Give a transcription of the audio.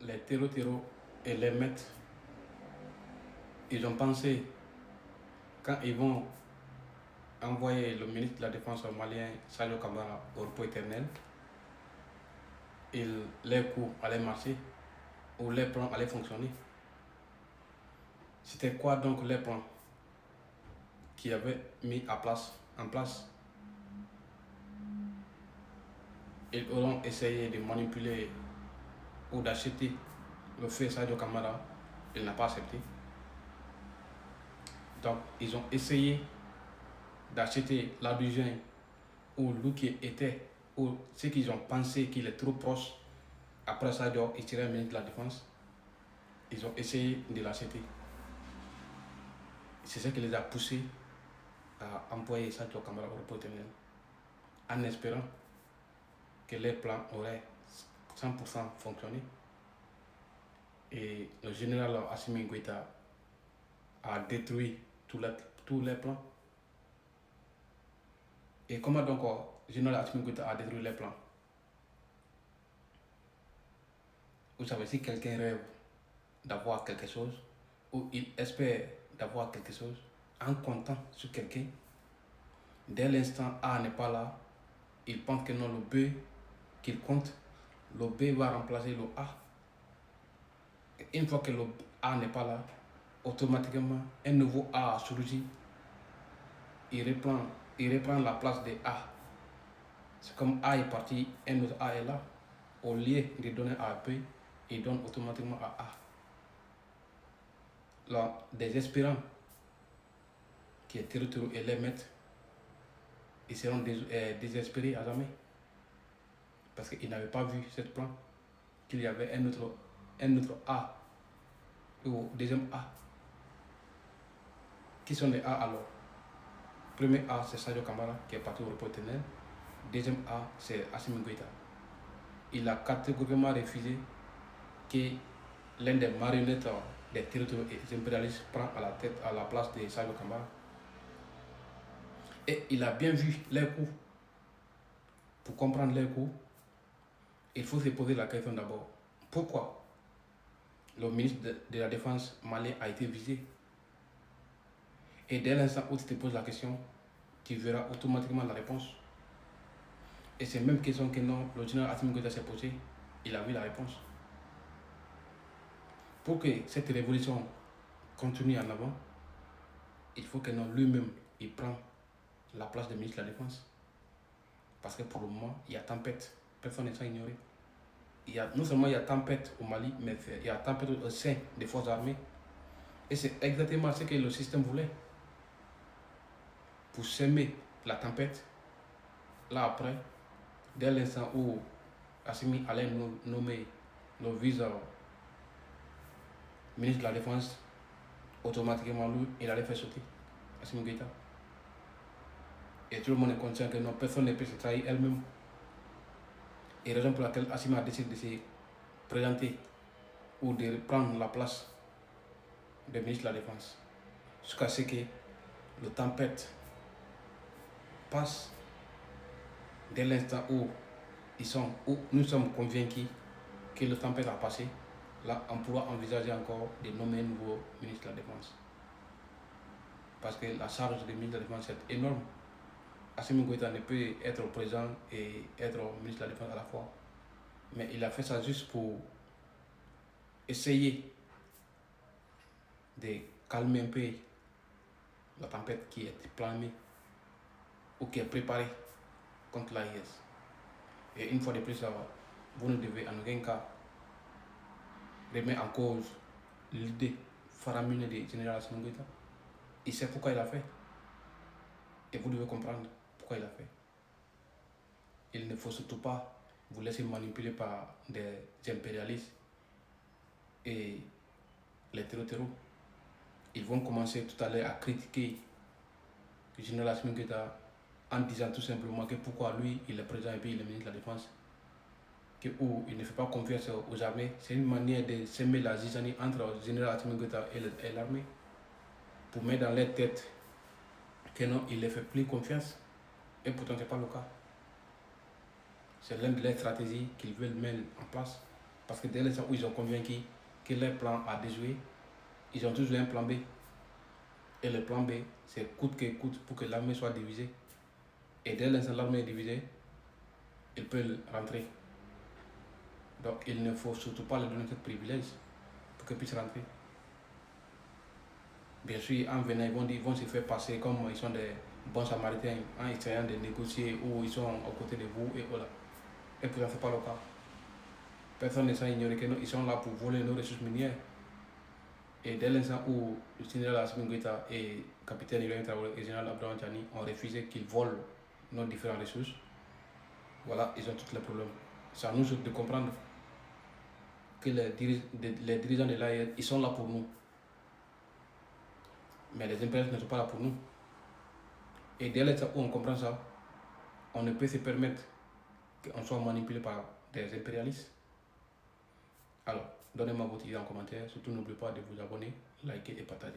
les terreaux et les maîtres, ils ont pensé, quand ils vont envoyer le ministre de la Défense malien, Sadio Kamara, au repos éternel, les coups allaient marcher ou les plans allaient fonctionner. C'était quoi donc les plans qui avaient mis en place? Ils auront essayé de manipuler ou d'acheter le fait Sadio Kamara. Il n'a pas accepté. Donc, ils ont essayé d'acheter l'adjoint ou lui qui était, ou ceux qu'ils ont pensé qu'il est trop proche. Après Sadio, il tirait le ministre de la Défense. Ils ont essayé de l'acheter. C'est ce qui les a poussés à envoyer Sadio Kamara au repos éternel, en espérant que les plans auraient 100% fonctionné. Et le général Assimi Goïta a détruit tous les plans. Et comment donc le général Assimi Goïta a détruit les plans? Vous savez, si quelqu'un rêve d'avoir quelque chose, ou il espère d'avoir quelque chose, en comptant sur quelqu'un, dès l'instant A n'est pas là, il pense que non, le B qu'il compte, le B va remplacer le A. Et une fois que le A n'est pas là, automatiquement, un nouveau A surgit. Il reprend la place de A. C'est comme A est parti, un autre A est là. Au lieu de donner à B, il donne automatiquement à A. Là, désespérant qui est territoriaux et les maîtres, ils seront désespérés à jamais. Parce qu'ils n'avaient pas vu cette plan, qu'il y avait un autre A, ou deuxième A. Qui sont les A alors? Premier A, c'est Sadio Kamara qui est parti au repos éternel. Deuxième A, c'est Assimi Goïta. Il a catégoriquement refusé que l'un des marionnettes des territoires impérialistes prend à la place de Sadio Kamara. Et il a bien vu les coups. Pour comprendre les coups, il faut se poser la question d'abord. Pourquoi le ministre de la Défense malien a été visé? Et dès l'instant où tu te poses la question, tu verras automatiquement la réponse. Et c'est même question que non, le général Assimi Goïta s'est posé, il a vu la réponse. Pour que cette révolution continue en avant, il faut que non, lui-même, il prenne la place du ministre de la Défense. Parce que pour le moment, il y a tempête. Personne ne s'en ignorer. Non seulement il y a tempête au Mali, mais il y a tempête au sein des forces armées. Et c'est exactement ce que le système voulait. Pour semer la tempête, là après, dès l'instant où Assimi allait nommer le vice-ministre de la Défense, automatiquement lui, il allait faire sauter Assimi Goïta. Et tout le monde est conscient que non, personne ne peut se trahir elle-même. Et raison pour laquelle Assimi a décidé de se présenter ou de prendre la place du ministre de la Défense. Jusqu'à ce que le tempête passe. Dès l'instant où nous sommes convaincus que le tempête a passé, là on pourra envisager encore de nommer un nouveau ministre de la Défense. Parce que la charge du ministre de la Défense est énorme. Assimi Goïta ne peut être président et être ministre de la Défense à la fois. Mais il a fait ça juste pour essayer de calmer un peu la tempête qui est planée ou qui est préparée contre l'AIS. Et une fois de plus, vous ne devez en aucun cas remettre en cause l'idée faramineux du général Assimi Goïta. Il sait pourquoi il a fait. Et vous devez comprendre pourquoi il a fait. Il ne faut surtout pas vous laisser manipuler par des impérialistes et les terreaux. Ils vont commencer tout à l'heure à critiquer le général Assimi Goïta en disant tout simplement que pourquoi lui, il est président et puis il est ministre de la Défense. Où il ne fait pas confiance aux armées. C'est une manière de semer la zizanie entre le général Assimi Goïta et l'armée. Pour mettre dans leur tête que non, il ne fait plus confiance. Et pourtant, ce n'est pas le cas. C'est l'une de leurs stratégies qu'ils veulent mettre en place Parce que dès l'instant où ils ont convaincu que leur plan a déjoué, ils ont toujours un plan B. Et le plan B, c'est coûte que coûte pour que l'armée soit divisée. Et dès l'instant où l'armée est divisée, ils peuvent rentrer. Donc il ne faut surtout pas leur donner ce privilège pour qu'ils puissent rentrer. Bien sûr, en venant, ils vont se faire passer comme ils sont des bons samaritains en essayant de négocier ou ils sont aux côtés de vous et voilà. Et pourtant, ce n'est pas le cas. Personne ne s'est ignoré qu'ils sont là pour voler nos ressources minières. Et dès l'instant où le général Assimi Goïta et le capitaine Ibrahim Traoré et le général Abdourahmane Tiani ont refusé qu'ils volent nos différentes ressources, voilà, ils ont tous les problèmes. C'est à nous de comprendre que les dirigeants de l'AIS, ils sont là pour nous. Mais les impérialistes ne sont pas là pour nous. Et dès l'instant où on comprend ça, on ne peut se permettre qu'on soit manipulé par des impérialistes. Alors, donnez-moi votre idée en commentaire. Surtout, n'oubliez pas de vous abonner, liker et partager.